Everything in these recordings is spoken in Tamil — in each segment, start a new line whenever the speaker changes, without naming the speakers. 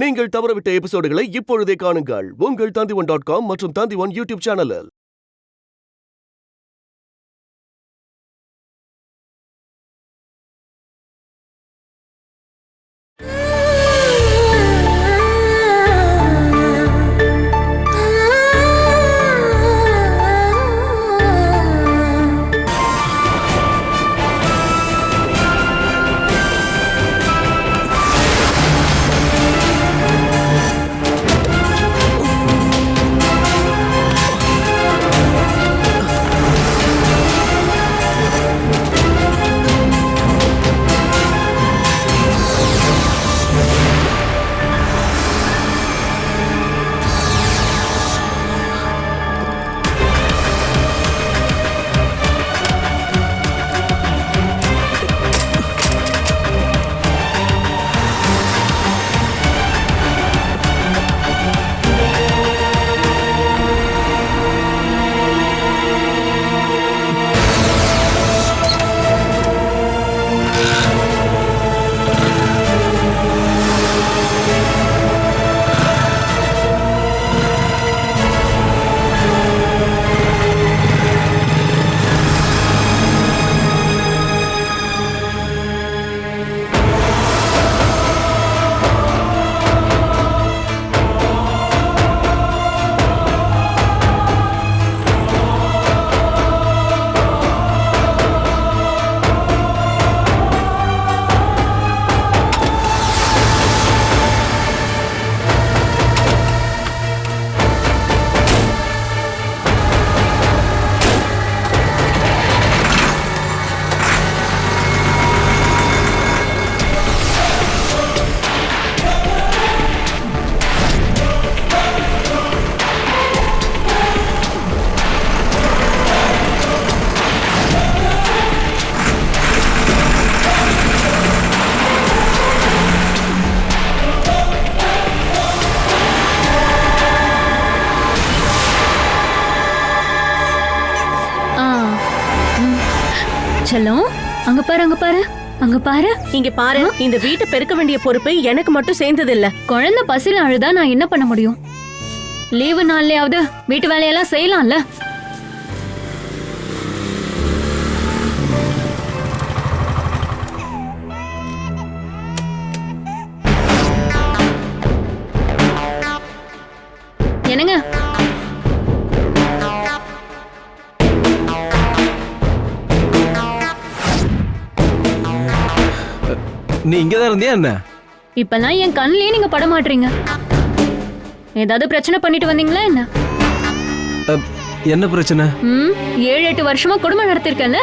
நீங்கள் தவறவிட்ட எபிசோடுகளை இப்பொழுதே காணுங்கள் உங்கள் Tandivan.com மற்றும் Tandivan யூடியூப் சேனலில்.
செல்லம், அங்க பாரு அங்க பாரு அங்க பாரு.
இங்க பாரு, இந்த வீட்டை பெருக்க வேண்டிய பொறுப்பு எனக்கு மட்டும் சேர்ந்தது இல்ல.
குழந்தை பசில அழுதா நான் என்ன பண்ண முடியும்? லீவு நாள்லயாவது வீட்டு வேலையெல்லாம் செய்யலாம்ல. என்னங்க?
நீ இங்கதான் இருந்தியா என்ன?
இப்பெல்லாம் என் கண்ணிலேயே நீங்க பட மாட்டீங்க. ஏதாவது பிரச்சனை பண்ணிட்டு வந்தீங்களா என்ன?
என்ன பிரச்சனை?
7-8 வருஷமா குடும்பம் நடத்திருக்கேன்ல,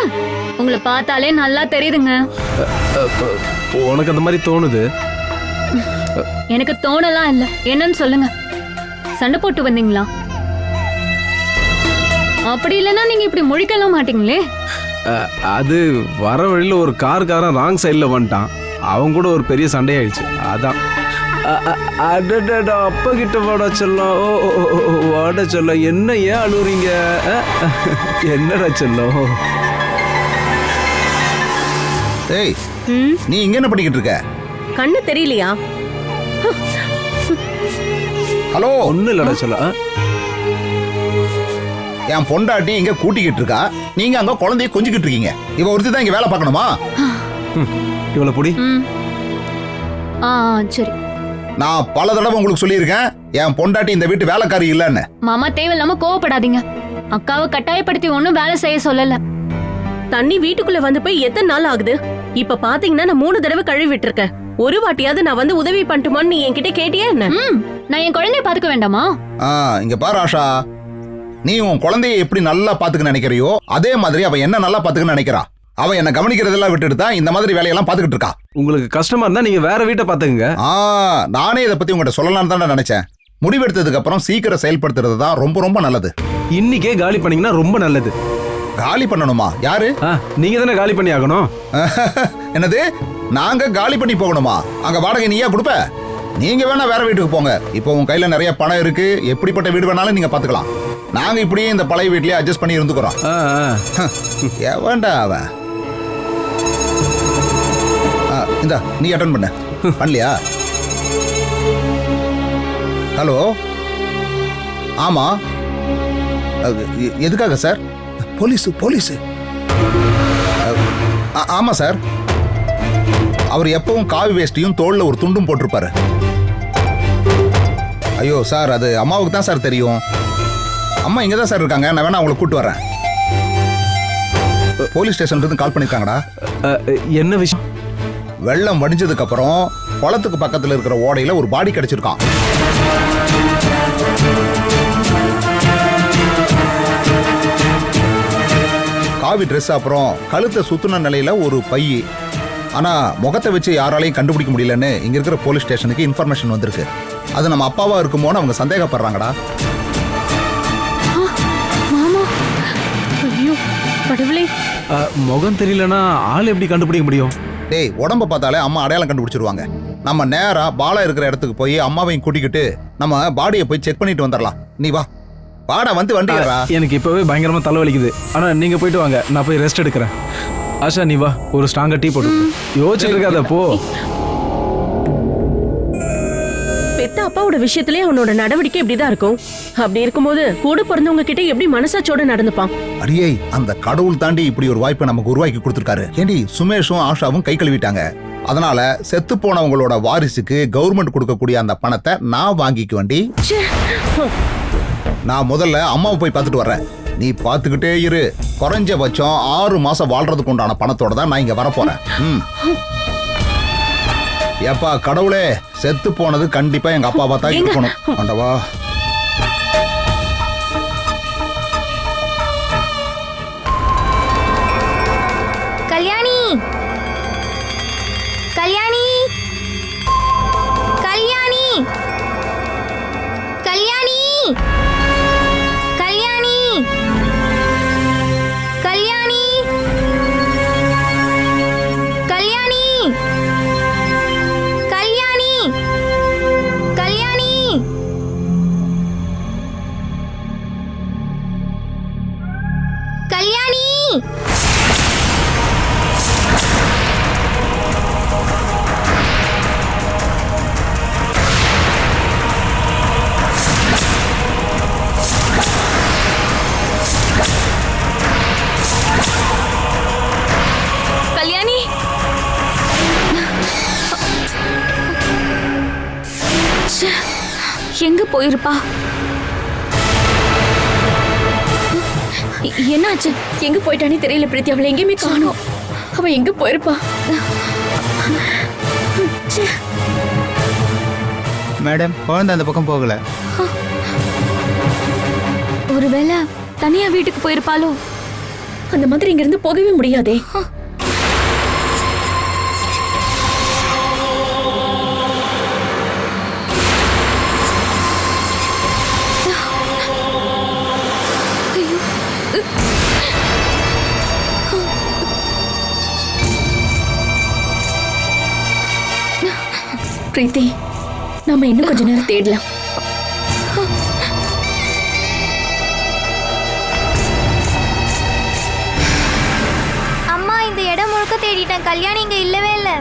உங்களை பார்த்தாலே நல்லா தெரியுதுங்க.
உனக்கு அந்த மாதிரி தோணுது?
எனக்கு தோணலாம் இல்ல. என்னன்னு சொல்லுங்க. சண்டை போட்டு வந்தீங்களா? அப்படி இல்லைன்னா நீங்க இப்படி முழிக்கலாம் மாட்டீங்களே.
அது வர வழியில ஒரு கார்காரன் ராங் சைட்ல வந்துட்டான். அவங்க கூட ஒரு பெரிய சண்டையாயிடுச்சு. அதான். அப்பா கிட்ட வாட சொல்லம். வாட சொல்ல. என்ன ஏன் அழுவுறீங்க? என்னடா சொல்லம்?
ஏய், நீ இங்க என்ன பண்ணிக்கிட்டு இருக்க?
கண்ணு தெரியலையா?
ஹலோ.
ஒண்ணு இல்லடா சொல்ல.
என் பொண்டாட்டி இங்க கூட்டிக்கிட்டு இருக்கா, நீங்க அங்க குழந்தைய கொஞ்சிக்கிட்டு இருக்கீங்க. இவ ஒருத்தி தான் இங்க வேலை பார்க்கணுமா?
இவ்வளவு பொடி.
சரி.
நான் பல தடவை உங்களுக்கு சொல்லியிருக்கேன், என் பொண்டாட்டி இந்த வீட்டு வேலைக்காரி இல்லன்னு.
மாமா, தேவையில்லாம கோவப்படாதீங்க. அக்காவை கட்டாயப்படுத்தி ஒண்ணும் வேலை செய்ய சொல்லல.
தண்ணி வீட்டுக்குள்ள வந்து போய் எத்தனை நாள் ஆகுது? இப்ப பாத்தீங்கன்னா நான் 3 தடவை கழுவி விட்டுருக்கேன். ஒரு வாட்டியாவது நான் வந்து உதவி பண்ணட்டுமான்னு நீ என்கிட்ட கேட்டியா என்ன?
நான் என் குழந்தைய பாத்துக்க வேண்டாமா?
இங்க பாரு ஆஷா, நீ உன் குழந்தைய எப்படி நல்லா பாத்துக்க நினைக்கிறியோ அதே மாதிரி அவ என்ன நல்லா பாத்துக்க நினைக்கிறா. அவ என்ன கவனிக்கிறதெல்லாம் விட்டுட்டு தான் இந்த மாதிரி வேலையெல்லாம் பாத்துக்கிட்டு இருக்கா.
உங்களுக்கு கஷ்டமா இருந்தா நீங்க வேற வீட்டை பாத்துக்கங்க.
நானே இதை பத்தி உங்ககிட்ட சொல்லலாம்னு தான் நினைச்சேன். முடிவெடுத்ததுக்கு அப்புறம் சீக்கிரம் செயல்படுத்துறது தான் ரொம்ப ரொம்ப நல்லது.
இன்னைக்கே காலி பண்ணீங்கன்னா ரொம்ப நல்லது.
காலி பண்ணணுமா? யாரு?
நீங்க தானே காலி பண்ணி ஆகணும்.
என்னது? நாங்க காலி பண்ணி போகணுமா? அங்க வாடகை நீயா கொடுப்ப? நீங்க வேணா வேற வீட்டுக்கு போங்க. இப்போ உன் கையில நிறைய பணம் இருக்கு, எப்படிப்பட்ட வீடு வேணாலும் நீங்க பாத்துக்கலாம். நாங்க இப்படியே இந்த பழைய வீட்லயே அட்ஜஸ்ட் பண்ணி இருந்துக்கிறோம். எவன்டா அவன்? இந்த நீ அட்டன் பண்ண பண்ணலையா? ஹலோ, ஆமா, எதுக்காக சார்? போலீஸ். ஆமா சார், அவர் எப்பவும் காவி வேஷ்டியும் தோல்ல ஒரு துண்டும் போட்டிருப்பாரு. ஐயோ சார், அது அம்மாவுக்கு தான் சார் தெரியும். அம்மா இங்க தான் சார் இருக்காங்க, நான் வேணா அவங்களை கூட்டு வரேன். போலீஸ் ஸ்டேஷன்ல இருந்து கால் பண்ணிருக்காங்கடா.
என்ன விஷயம்?
வெள்ளம் வடிஞ்சதுக்கு அப்புறம் குளத்துக்கு பக்கத்துல இருக்கிற ஓடையில ஒரு பாடி கிடைச்சிருக்கான். காவி ட்ரெஸ், அப்புறம் கழுத்தை சுத்துன நிலையில ஒரு பை. ஆனா முகத்தை வச்சு யாராலையும் கண்டுபிடிக்க முடியலன்னு இங்க இருக்கிற போலீஸ் ஸ்டேஷனுக்கு இன்ஃபர்மேஷன் வந்திருக்கு. அது நம்ம அப்பாவா இருக்குமோன்னு அவங்க சந்தேகப்படுறாங்கடா.
மாமா, ஐயோ கடவுளே.
முகம் தெரியலனா ஆள் எப்படி கண்டுபிடிக்க முடியும்?
டேய், உடம்ப பார்த்தாலே அம்மா அடையாளம் கண்டுபிடிச்சிருவாங்க. நம்ம நேரா பாலா இருக்கிற இடத்துக்கு போய் அம்மாவையும் கூட்டிக்கிட்டு நம்ம பாடியை போய் செக் பண்ணிட்டு வந்துடலாம். நீ வா, பாடா வந்து வண்டிடுறா.
எனக்கு இப்பவே பயங்கரமா தலைவலிக்குது. ஆனா நீங்க போயிட்டு வாங்க, நான் போய் ரெஸ்ட் எடுக்கிறேன். ஆஷா, நீ வா, ஒரு ஸ்ட்ராங்கா டீ போட்டு யோசிச்சுட்டு இருக்காத, போ.
பெத்த அப்பாவோட விஷயத்திலே அவனோட நடவடிக்கை இப்படிதான் இருக்கும். அப்படி இருக்கும்போது கூட பிறந்தவங்க கிட்ட எப்படி மனசாட்சியோட நடந்துப்பான்?
அடியே, அந்த கடவுள் தாண்டி இப்படி ஒரு வாய்ப்பை நமக்கு உருவாக்கி கொடுத்துருக்காரு. ஏண்டி, சுமேஷும் ஆஷாவும் கை கழுவிட்டாங்க. அதனால செத்து போனவங்களோட வாரிசுக்கு கவர்மெண்ட் கொடுக்கக்கூடிய அந்த பணத்தை நான் வாங்கிக்க வேண்டி. நான் முதல்ல அம்மாவை போய் பார்த்துட்டு வர்றேன். நீ பார்த்துக்கிட்டே இரு. குறைஞ்சபட்சம் 6 மாசம் வாழ்றதுக்கு உண்டான பணத்தோட தான் நான் இங்க வரப்போறேன். ஏப்பா கடவுளே, செத்து போனது கண்டிப்பா எங்க அப்பாவா தான் இருக்கணும். ஆண்டவா.
கல்யாணி, கல்யாணி, கல்யாணி, கல்யாணி, கல்யாணி, கல்யாணி, கல்யாணி, கல்யாணி, கல்யாணி. கல்யாணி.
கல்யாணி, எங்க போயிருப்பா? என்னாச்சு? எங்க போயிட்டானே தெரியல பிரீத்தி. அவளை எங்கேயுமே காணோம். அவ எங்க போயிருப்பா?
மேடம், குழந்தை அந்த பக்கம் போகல.
ஒருவேளை தனியா வீட்டுக்கு போயிருப்பாளோ?
அந்த மாதிரி இங்க இருந்து போகவே முடியாதே. பிரீத்தி, நாம இன்னும் கொஞ்ச நேரம் தேடலாம்.
அம்மா, இந்த இடம் முழுக்க தேடிட்டேன். கல்யாணி இங்க இல்லவே இல்லை.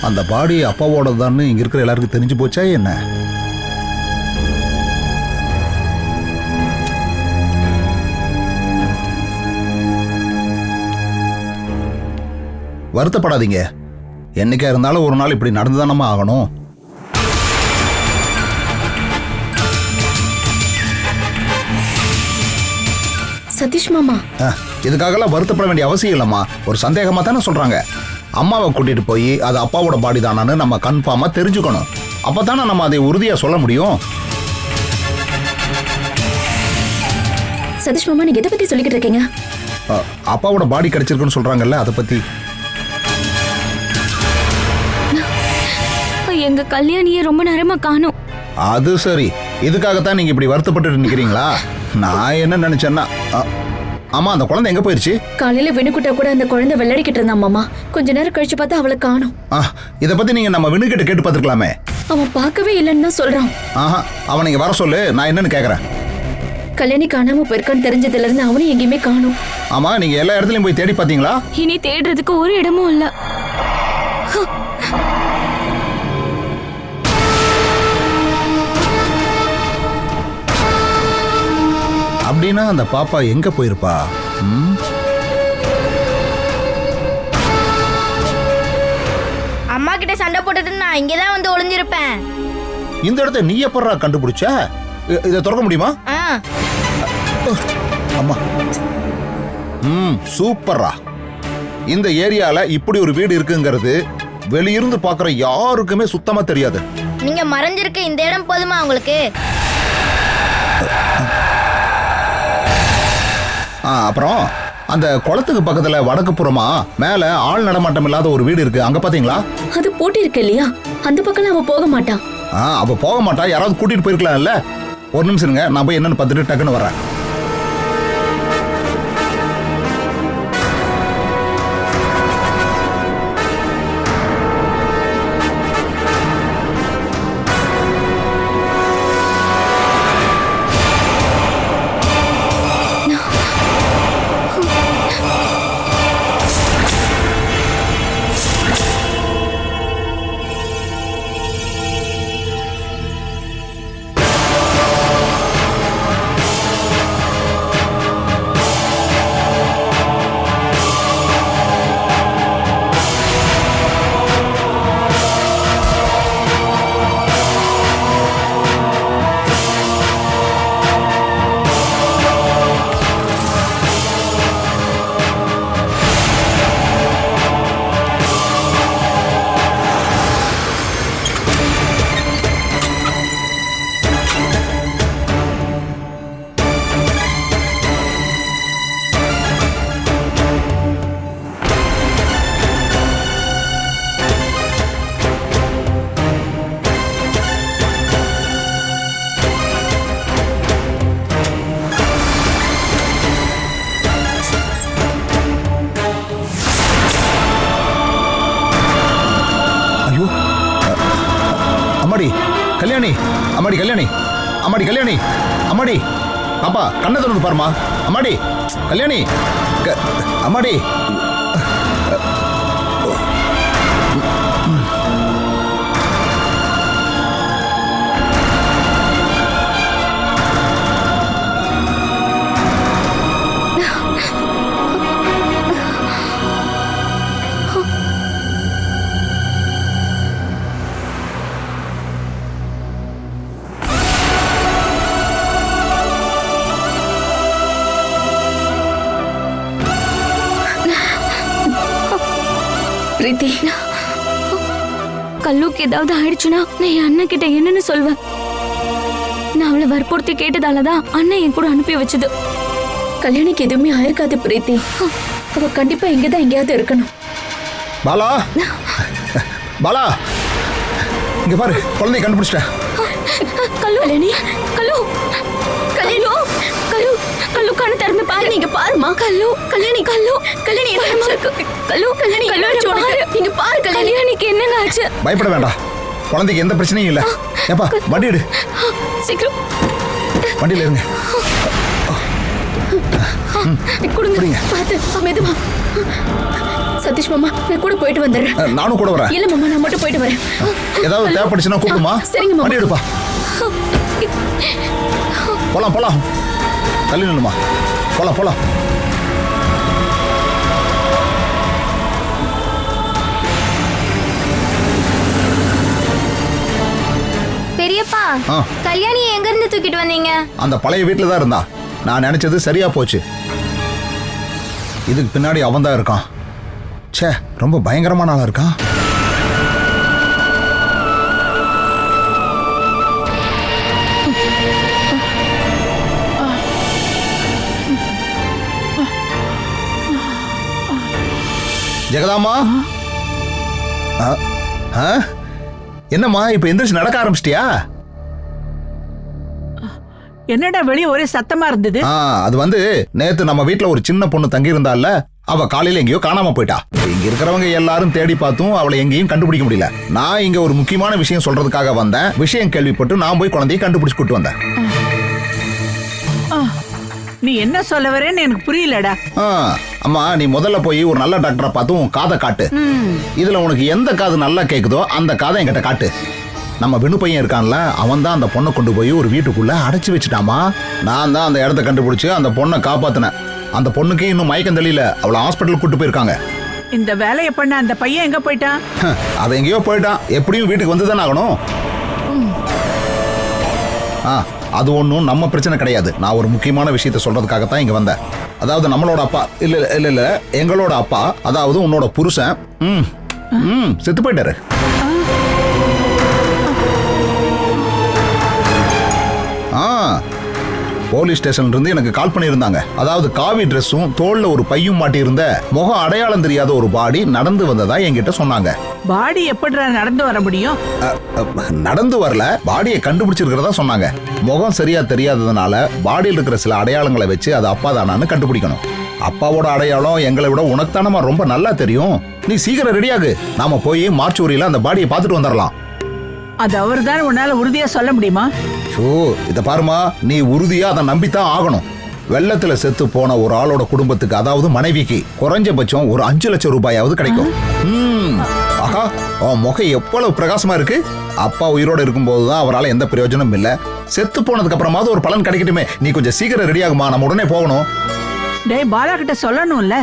அந்த பாடி அப்பாவோடதான்னு இங்க இருக்கிற எல்லாருக்கும் தெரிஞ்சு போச்சா என்ன? வருத்தப்படாதீங்க. என்னைக்கா இருந்தாலும் ஒரு நாள் இப்படி நடந்துதானமா ஆகணும்.
சதீஷ் மாமா,
இதுக்காகலாம் வருத்தப்பட வேண்டிய அவசியம் இல்லம்மா. ஒரு சந்தேகமா தானே சொல்றாங்க. அம்மாவை கூட்டிட்டு போய் அது அப்பாவோட பாடி தானான்னு நம்ம கன்ஃபார்மா தெரிஞ்சுக்கணும். அப்பதானே நம்ம அதை உறுதியா சொல்ல முடியும்.
சதீஷ் மாமா, நீங்க எதை பத்தி சொல்லிக்கிட்டு இருக்கீங்க?
அப்பாவோட பாடி கிடைச்சிருக்குன்னு சொல்றாங்கல்ல, அதை பத்தி.
எங்க கல்யாணியை ரொம்ப நேரமா காணோம்.
அது சரி, இதுக்காகத்தான் நீங்க இப்படி வருத்தப்பட்டு நிக்கிறீங்களா? நான் என்ன நினைச்சேன்னா, ஆமா, அந்த குழந்தை எங்க போயிருச்சு?
காலையில வினுக்குட்ட கூட அந்த குழந்தை விளையாடிக்கிட்டு இருந்தான் மாமா. கொஞ்ச நேரம் கழிச்சு பார்த்தா அவளை காணோம்.
இத பத்தி நீங்க நம்ம வினுக்கிட்ட கேட்டு பார்த்துருக்கலாமே.
அவன் பார்க்கவே இல்லைன்னு தான் சொல்றான்.
ஆஹா, அவன் நீங்க வர சொல்லு, நான் என்னன்னு கேக்குறேன்.
கல்யாணி காணாம போயிருக்கான்னு தெரிஞ்சதுல இருந்து அவனும் எங்கேயுமே காணோம்.
ஆமா, நீங்க எல்லா இடத்துலயும் போய் தேடி பாத்தீங்களா?
இனி தேடுறதுக்கு ஒரு இடமும் இல்ல.
அப்படின்னா அந்த பாப்பா எங்க போயிருப்பா?
அம்மா கிட்ட சண்டை போட்டுட்டு நான் இங்கதான் வந்து ஒளிஞ்சிருப்பேன்.
இந்த இடத்த நீ எப்பறா கண்டுபிடிச்ச? இதை திறக்க முடியுமா? அம்மா, சூப்பர்ரா. இந்த ஏரியால இப்படி ஒரு வீடு இருக்குங்கிறது வெளியிருந்து பாக்குற யாருக்குமே சுத்தமா தெரியாது.
நீங்க மறைஞ்சிருக்க இந்த இடம் போதுமா உங்களுக்கு?
அப்புறம் அந்த குளத்துக்கு பக்கத்துல வடக்கு புறமா மேல ஆள் நடமாட்டம் இல்லாத ஒரு வீடு இருக்கு, அங்க பாத்தீங்களா?
அது பூட்டி இருக்கு இல்லையா? அந்த பக்கம் அவ போக மாட்டான்.
அவ போக மாட்டா, யாராவது கூட்டிட்டு போயிருக்கலாம்ல. ஒரு நிமிஷம் இருங்க, நான் போய் என்னன்னு பார்த்துட்டு டக்குன்னு வரேன். கல்யாணி, அம்மாடி கல்யாணி, அம்மாடி கல்யாணி, அம்மாடி பாப்பா கண்ணை திறந்து பாருமா. அம்மாடி கல்யாணி, அம்மாடி.
பிரீத்தி,
கல்லுக்கு ஏதாவது ஆயிடுச்சுன்னா நான் என் அண்ணன் கிட்ட என்னன்னு சொல்வேன். நான் அவளை வற்புறுத்தி கேட்டதாலதான் அண்ணன் என் கூட அனுப்பி வச்சது.
கல்யாணிக்கு எதுவுமே ஆயிருக்காது பிரீத்தி. அவ கண்டிப்பா இங்கதான் எங்கேயாவது இருக்கணும்.
பாலா, பாலா, இங்க பாரு, குழந்தைய கண்டுபிடிச்சிட்டேன்.
கல்லு, கல்யாணி, கல்லு, கல்யாணி, கல்லு, கல்லு கண்ணு திறந்து பாரு. நீங்க பாருமா. கல்லு, கல்யாணி, கல்லு, கல்யாணி என்ன இருக்கு? கல்லு, கல்யாணி, கல்லு, நீங்க பாரு. கல்யாணிக்கு என்னங்க ஆச்சு?
பயப்பட வேண்டாம், குழந்தைக்கு எந்த பிரச்சனையும் இல்ல. ஏப்பா வண்டி எடு,
சீக்கிரம்
வண்டியில இருங்க.
கொடுங்க, பாத்து மெதுவா. சதீஷ் மாமா, நான் கூட போயிட்டு வந்துடுறேன்.
நானும் கூட வரேன்.
இல்ல மாமா, நான் மட்டும் போயிட்டு வரேன்.
ஏதாவது தேவைப்படுச்சுன்னா கூப்பிடுமா.
சரிங்க மாமா.
வண்டி எடுப்பா. போலாம் போலாம், தள்ளி நில்லுமா. போலாம் போலாம்.
பெரியப்பா, கல்யாணியை எங்க இருந்து தூக்கிட்டு வந்தீங்க?
அந்த பழைய வீட்டுல தான் இருந்தா. நான் நினைச்சது சரியா போச்சு. இதுக்கு பின்னாடி அவன் தான் இருக்கான். ச்சே, ரொம்ப பயங்கரமான ஆளா இருக்கான். ஜெகதாமா, என்னம்மா இப்ப எந்திரிச்சு நடக்க ஆரம்பிச்சிட்டியா?
என்னடா வெளிய ஒரே சத்தமா இருந்தது?
அது வந்து நேத்து நம்ம வீட்ல ஒரு சின்ன பொண்ணு தங்கி இருந்தால, அவ காலையில எங்கேயோ காணாம போயிட்டா. இங்க இருக்கிறவங்க எல்லாரும் தேடி பார்த்தும் அவளை எங்கேயும் கண்டுபிடிக்க முடியல. நான் இங்க ஒரு முக்கியமான விஷயம் சொல்றதுக்காக வந்தேன். விஷயம் கேள்விப்பட்டு நான் போய் குழந்தையை கண்டுபிடிச்சு கூட்டு வந்தேன்.
நீ என்ன சொல்ல வரேன்னு எனக்கு புரியலடா.
அம்மா, நீ முதல்ல போய் ஒரு நல்ல டாக்டரை பார்த்து உன் காதை காட்டு. இதுல உனக்கு எந்த காது நல்லா கேக்குதோ அந்த காதை என்கிட்ட காட்டு. நம்ம வெணு பையன் இருக்கான்ல, அவன் தான் அந்த பொண்ணை கொண்டு போய் ஒரு வீட்டுக்குள்ள அடைச்சு வச்சுட்டாமா. நான் தான் அந்த இடத்த கண்டுபிடிச்சு அந்த பொண்ணை காப்பாத்தினேன். அந்த பொண்ணுக்கு இன்னும் மயக்கம் தெரியல, அவளை ஹாஸ்பிட்டல் கூட்டு போயிருக்காங்க.
இந்த வேலையை பண்ண அந்த பையன் எங்க போயிட்டான்?
அவன் எங்கேயோ போயிட்டான். எப்படியும் வீட்டுக்கு வந்து தானே ஆகணும். அது ஒன்றும் நம்ம பிரச்சனை கிடையாது. நான் ஒரு முக்கியமான விஷயத்த சொல்றதுக்காகத்தான் இங்க வந்தேன். அதாவது நம்மளோட அப்பா இல்ல எங்களோட அப்பா, அதாவது உன்னோட புருஷன் செத்து போயிட்டாரு. போலீஸ் ஸ்டேஷன்ல இருந்து எனக்கு கால் பண்ணியிருந்தாங்க. அதாவது காவி ட்ரெஸ்ஸும் தோல்ல ஒரு பையும் மாட்டி இருந்த முகம் அடையாளம் தெரியாத ஒரு பாடி நடந்து வந்ததா என்கிட்ட சொன்னாங்க.
பாடி எப்படி நடந்து வர முடியும்?
நடந்து வரல, பாடியை கண்டுபிடிச்சிருக்கிறதா சொன்னாங்க. முகம் சரியா தெரியாததுனால பாடியில் இருக்கிற சில அடையாளங்களை வச்சு அது அப்பா தானான்னு கண்டுபிடிக்கணும். அப்பாவோட அடையாளம் எங்களை விட உனக்கு தானமா ரொம்ப நல்லா தெரியும். நீ சீக்கிரம் ரெடியாகு, நாம போய் மார்ச்சுரியில அந்த பாடியை பார்த்துட்டு வந்துடலாம்.
அது அவர்தான் உன்னால உறுதியா சொல்ல முடியுமா?
இத பாருமா, நீ உறுதியா அதை நம்பித்தான் ஆகணும். வெள்ளத்துல செத்து போன ஒரு ஆளோட குடும்பத்துக்கு, அதாவது மனைவிக்கு குறைஞ்சபட்சம் ஒரு 5 லட்சம் ரூபாயாவது கிடைக்கும். ஆஹா, உன் முகம் எவ்வளவு பிரகாசமா இருக்கு. அப்பா உயிரோட இருக்கும் போதுதான் அவரால் எந்த பிரயோஜனமும் இல்ல. செத்து போனதுக்கு அப்புறமாவது ஒரு பலன் கிடைக்கட்டுமே. நீ கொஞ்சம் சீக்கிரம் ரெடி ஆகுமா, நம்ம உடனே போகணும்.
டேய், பாலா கிட்ட சொல்லணும்ல.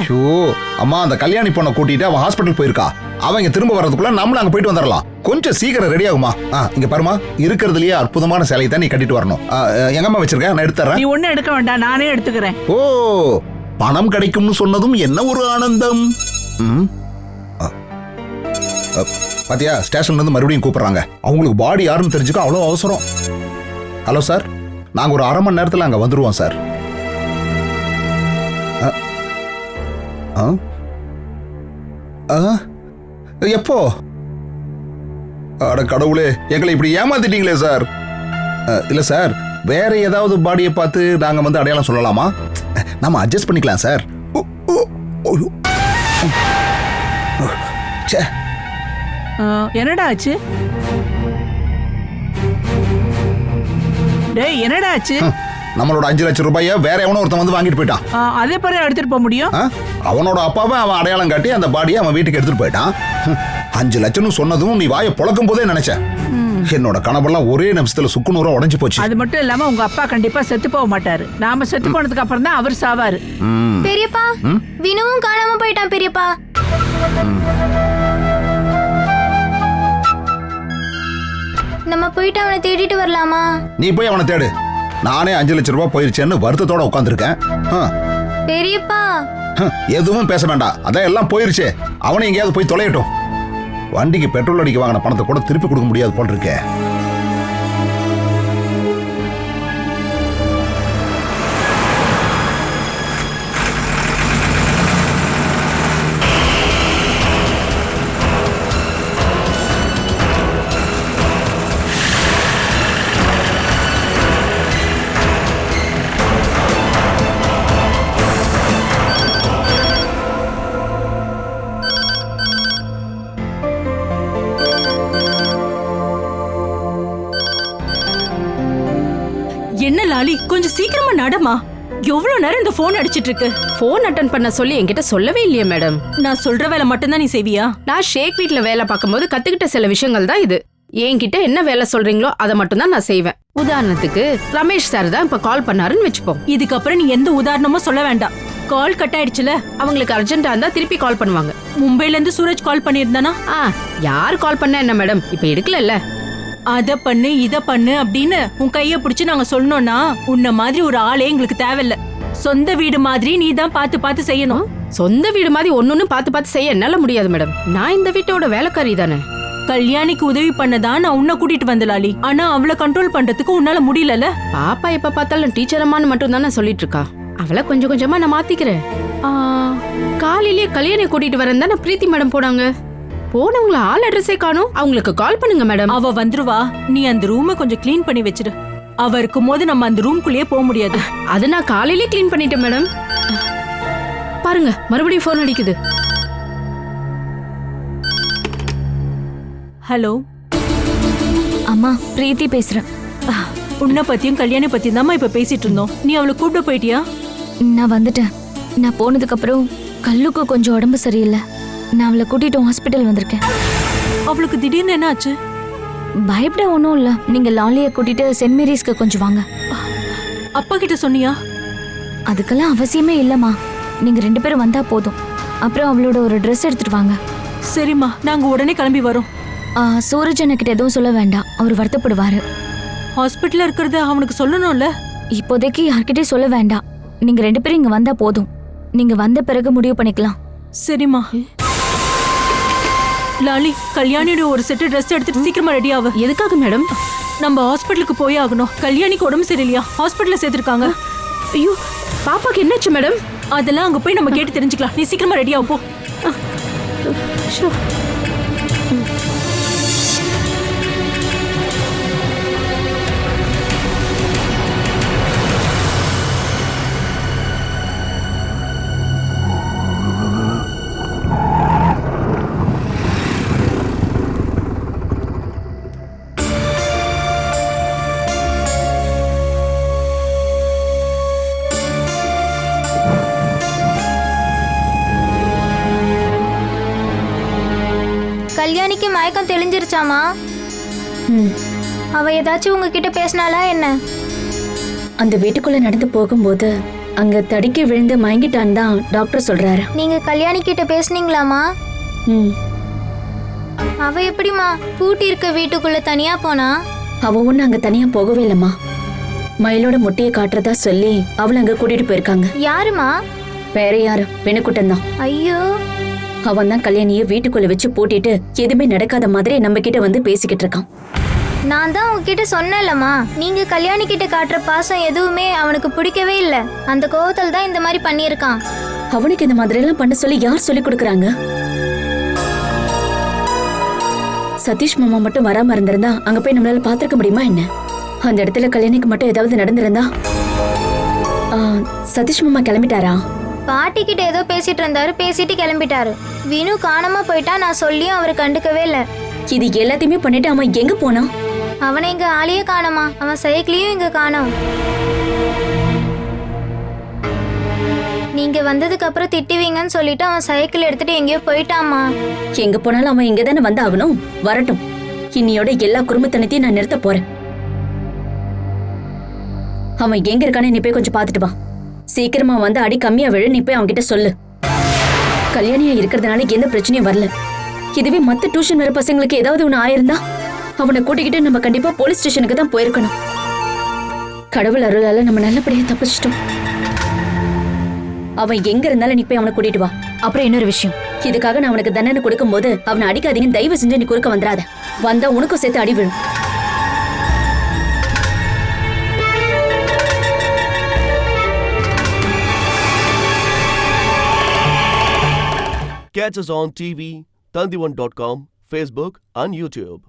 அம்மா, அந்த கல்யாணி பொண்ணை கூட்டிட்டு அவன் ஹாஸ்பிட்டல் போயிருக்கா. அவங்க திரும்ப வர்றதுக்குள்ள நம்மளும் அங்க போயிட்டு வந்துடலாம். கொஞ்சம் சீக்கிரம் ரெடி ஆகுமா. இங்க பாருமா, இருக்கிறதுலயே அற்புதமான சேலையை தான் நீ கட்டிட்டு வரணும். எங்கம்மா வச்சிருக்க, நான் எடுத்துறேன்.
நீ ஒண்ணு எடுக்க வேண்டாம், நானே எடுத்துக்கிறேன்.
பணம் கிடைக்கும்னு சொன்னதும் என்ன ஒரு ஆனந்தம். பாத்தியா, ஸ்டேஷன்ல இருந்து மறுபடியும் கூப்பிடுறாங்க. அவங்களுக்கு பாடி யாருன்னு தெரிஞ்சுக்க அவ்வளவு அவசரம். ஹலோ சார், நாங்க ஒரு 1/2 மணி நேரத்துல அங்க வந்துருவோம் சார். எப்போ? அட கடவுளே, எங்களை இப்படி ஏமாத்திட்டீங்களே சார். இல்ல சார், வேற ஏதாவது பாடியை பார்த்து நாங்க வந்து அடையாளம் சொல்லலாமா? நாம அட்ஜஸ்ட் பண்ணிக்கலாம் சார்.
என்னடா ஆச்சு? டேய், என்னடா ஆச்சு?
நம்மளோட 5 லட்சம் ரூபாயை வேற எவனோ ஒருத்தன் வந்து வாங்கிட்டு போயிட்டான்.
அதே பாரு எடுத்துட்டு போக முடியும்.
அவனோட அப்பாவை அவன் அடையாளம் காட்டி அந்த பாடியை அவன் வீட்டுக்கு எடுத்துட்டு போயிட்டான். 5 லட்சம் சொன்னதும் நீ வாயை பொளக்கும் போதே நினைச்சேன். என்னோட கனவெல்லாம் ஒரே நிமிஷத்துல சுக்குநூறா உடைஞ்சு போச்சு.
அது மட்டும் இல்லாம உங்க அப்பா கண்டிப்பா செத்து போக மாட்டாரு. நாம செத்து போனதுக்கு அப்புறம் தான் அவர் சாவாரு.
பெரியப்பா, வினுவும் காணாம போயிட்டான் பெரியப்பா. நம்ம போயிட்டு அவனை தேடிட்டு வரலாமா?
நீ போய் அவனை தேடு. நானே 5 லட்சம் ரூபாய் போயிருச்சேன்னு வருத்தத்தோட உட்காந்துருக்கேன்.
பெரியப்பா,
எதுவும் பேச வேண்டாம், அதான் எல்லாம் போயிருச்சே. அவனை எங்கேயாவது போய் தொலையட்டும். வண்டிக்கு பெட்ரோல் அடிக்க வாங்கின பணத்தை கூட திருப்பி கொடுக்க முடியாது போல் இருக்கே.
என்ன லாலி, கொஞ்சம் சீக்கிரமா நடமா. எவ்வளவு நேரம் இந்த போன் அடிச்சிட்டு இருக்கு?
போன் அட்டன் பண்ண சொல்லி என்கிட்ட சொல்லவே இல்லையே மேடம்.
நான் சொல்ற வேலை மட்டும்தான் நீ செய்வியா?
நான் ஷேக் வீட்ல வேலை பார்க்கும்போது கத்துக்கிட்ட சில விஷயங்கள் தான் இது. என்கிட்ட என்ன வேலை சொல்றீங்களோ அதை மட்டும் தான் நான் செய்வேன். உதாரணத்துக்கு ரமேஷ் சார் தான் இப்ப கால் பண்ணாருன்னு வச்சுப்போம்.
இதுக்கப்புறம் நீ எந்த உதாரணமும் சொல்ல வேண்டாம். கால் கட் ஆயிடுச்சுல.
அவங்களுக்கு அர்ஜென்ட்டா இருந்தா திருப்பி கால் பண்ணுவாங்க.
மும்பைல இருந்து சூரஜ் கால் பண்ணியிருந்தானா?
யார் கால் பண்ண என்ன மேடம், இப்ப எடுக்கல.
அத பண்ணு இத பண்ணு அப்படின்னு உன் கைய பிடிச்சு நாங்க சொன்னோம்னா உன்ன மாதிரி ஒரு ஆளே எங்களுக்கு தேவையில்ல. சொந்த வீடு மாதிரி நீ தான் பார்த்து பார்த்து செய்யணும்.
சொந்த வீடு மாதிரி ஒன்னொன்னு பார்த்து பார்த்து செய்ய என்னால முடியாது மேடம். நான் இந்த வீட்டோட வேலைக்காரி தானே.
கல்யாணிக்கு உதவி பண்ணதான் நான் உன்னை கூட்டிட்டு வந்த லாலி. ஆனா அவளை கண்ட்ரோல் பண்றதுக்கு உன்னால முடியல.
பாப்பா எப்ப பார்த்தாலும் டீச்சர் அம்மான்னு மட்டும் தானே சொல்லிட்டு இருக்கா. அவளை கொஞ்சம் கொஞ்சமா நான் மாத்திக்கிறேன். காலையிலேயே கல்யாணி கூட்டிட்டு வரேன் தானே பிரீத்தி மேடம் போனாங்க. போனவங்கள ஆள் அட்ரஸே காணோம். அவங்களுக்கு கால் பண்ணுங்க மேடம்.
அவ வந்துருவா. நீ அந்த ரூமை கொஞ்சம் கிளீன் பண்ணி வச்சிரு.
அவ இருக்கும்போது நம்ம அந்த ரூம்குள்ளேயே போக முடியாது.
அதை நான் காலையிலே க்ளீன் பண்ணிட்டேன் மேடம். பாருங்க மறுபடியும் ஃபோன் அடிக்குது.
ஹலோ
அம்மா, பிரீத்தி பேசுறேன்.
உன்னை பத்தியும் கல்யாணி பத்தியும் தான் இப்ப பேசிட்டு இருந்தோம். நீ அவளை கூப்பிட போயிட்டியா?
நான் வந்துட்டேன். நான் போனதுக்கு அப்புறம் கல்லுக்கு கொஞ்சம் உடம்பு சரியில்லை. நான் அவளை கூட்டிட்டு ஹாஸ்பிட்டல் வந்திருக்கேன்.
அவளுக்கு திடீர்னு என்ன ஆச்சு?
பயப்பட ஒன்றும் இல்லை. நீங்க லாலியை கூட்டிட்டு சென்ட் மேரிஸ்க்கு கொஞ்சம் வாங்க.
அப்பா கிட்ட சொன்னியா?
அதுக்கெல்லாம் அவசியமே இல்லைம்மா. நீங்க 2 பேரும் வந்தா போதும். அப்புறம் அவளோட ஒரு ட்ரெஸ் எடுத்துட்டு வாங்க.
சரிம்மா, நாங்க உடனே கிளம்பி வரோம்.
சூரஜ் கிட்ட எதுவும் சொல்ல வேண்டாம், அவர் வருத்தப்படுவாரு.
ஹாஸ்பிட்டல்ல இருக்கிறத அவனுக்கு சொல்லணும்ல.
இப்போதைக்கு யார்கிட்டயும் சொல்ல வேண்டாம். நீங்க 2 பேரும் இங்க வந்தா போதும். நீங்க வந்த பிறகு முடிவு பண்ணிக்கலாம்.
சரிம்மா. லாலி, கல்யாணியோட ஒரு செட்டு ட்ரெஸ் எடுத்துட்டு சீக்கிரமா ரெடி ஆகு.
எதுக்காக மேடம்?
நம்ம ஹாஸ்பிட்டலுக்கு போய் ஆகணும். கல்யாணிக்கு உடம்பு சரியில்லையா, ஹாஸ்பிட்டல்ல சேர்த்திருக்காங்க.
ஐயோ, பாப்பாக்கு என்னாச்சு மேடம்?
அதெல்லாம் அங்க போய் நம்ம கேட்டு தெரிஞ்சுக்கலாம். நீ சீக்கிரமா ரெடி ஆகு போ.
ஷோ.
கல்யாணிக்கு மயக்கம் தெளிஞ்சிருச்சாமா? அவ ஏதாச்சும் உங்ககிட்ட பேசினாலா என்ன?
அந்த வீட்டுக்குள்ள நடந்து போகும்போது அங்க தடுக்கி விழுந்து மயங்கிட்டான்னு தான் டாக்டர் சொல்றாரு.
நீங்க கல்யாணி கிட்ட பேசுனீங்களாமா? அவ எப்படிமா பூட்டி இருக்க வீட்டுக்குள்ள தனியா போனா?
அவ ஒண்ணு அங்க தனியா போகவே இல்லம்மா. மயிலோட முட்டையை காட்டுறதா சொல்லி அவளை அங்க கூட்டிட்டு போயிருக்காங்க.
யாருமா?
வேற யாரு, பெண்ணுக்குட்டன் தான்.
ஐயோ,
அவன் தான் கல்யாணிய வீட்டுக்குள்ள வச்சு பூட்டிட்டு எதுவுமே நடக்காத மாதிரி நம்ம கிட்ட வந்து பேசிக்கிட்டு இருக்கான்.
நான் தான் உங்ககிட்ட சொன்னேன்லம்மா, நீங்க கல்யாணி கிட்ட காட்டுற பாசம் எதுவுமே அவனுக்கு பிடிக்கவே இல்லை. அந்த கோவத்தில் தான் இந்த மாதிரி பண்ணியிருக்கான்.
அவனுக்கு இந்த மாதிரி எல்லாம் பண்ண சொல்லி யார் சொல்லி கொடுக்குறாங்க? சதீஷ் மாமா மட்டும் வராம இருந்திருந்தா அங்க போய் நம்மளால பாத்துருக்க முடியுமா என்ன? அந்த இடத்துல கல்யாணிக்கு மட்டும் ஏதாவது நடந்திருந்தா? சதீஷ் மாமா கிளம்பிட்டாரா?
பாட்டி கிட்ட ஏதோ பேசிட்டு இருந்தாரு, பேசிட்டு கிளம்பிட்டாரு. வினு காணாம போயிட்டா. நான் சொல்லியும் அவரு கண்டுக்கவே இல்லை.
இது எல்லாத்தையுமே பண்ணிட்டு அவன் எங்க போனான்?
அவனை இங்க ஆளையே காணோமா. அவன் சைக்கிளையும் இங்க காணோம். நீங்க வந்ததுக்கு அப்புறம் திட்டுவீங்கன்னு சொல்லிட்டு அவன் சைக்கிள் எடுத்துட்டு எங்கேயோ போயிட்டாமா.
எங்க போனாலும் அவன் இங்க தானே வந்து ஆகணும். வரட்டும். இன்னியோட எல்லா குடும்பத்தனத்தையும் நான் நிறுத்த போறேன். அவன் எங்க இருக்கானே நீ போய் கொஞ்சம் பாத்துட்டு வா. சீக்கிரமா வந்து அடி கம்மியா விழு. நீ போய் அவன்கிட்ட சொல்லு. கல்யாணியா இருக்கிறதுனால எந்த பிரச்சனையும் வரல. இதுவே மத்த டியூஷன் வர பசங்களுக்கு ஏதாவது ஒண்ணு ஆயிருந்தா அவனை கூட்டிக்கிட்டு நம்ம கண்டிப்பா போலீஸ் ஸ்டேஷனுக்கு தான் போயிருக்கணும். கடவுள் அருளால நம்ம நல்லபடியா தப்பிச்சிட்டோம். அவன் எங்க இருந்தாலும் நீ போய் அவனை கூட்டிட்டு வா. அப்புறம் இன்னொரு விஷயம், இதுக்காக நான் அவனுக்கு தண்டனை கொடுக்கும் போது அவனை அடிக்காதீங்கன்னு தயவு செஞ்சு நீ குறுக்க வந்துடாத. வந்தா உனக்கும் சேர்த்து அடி விழும்.
Catch us on TV, Tandivan.com, Facebook and YouTube.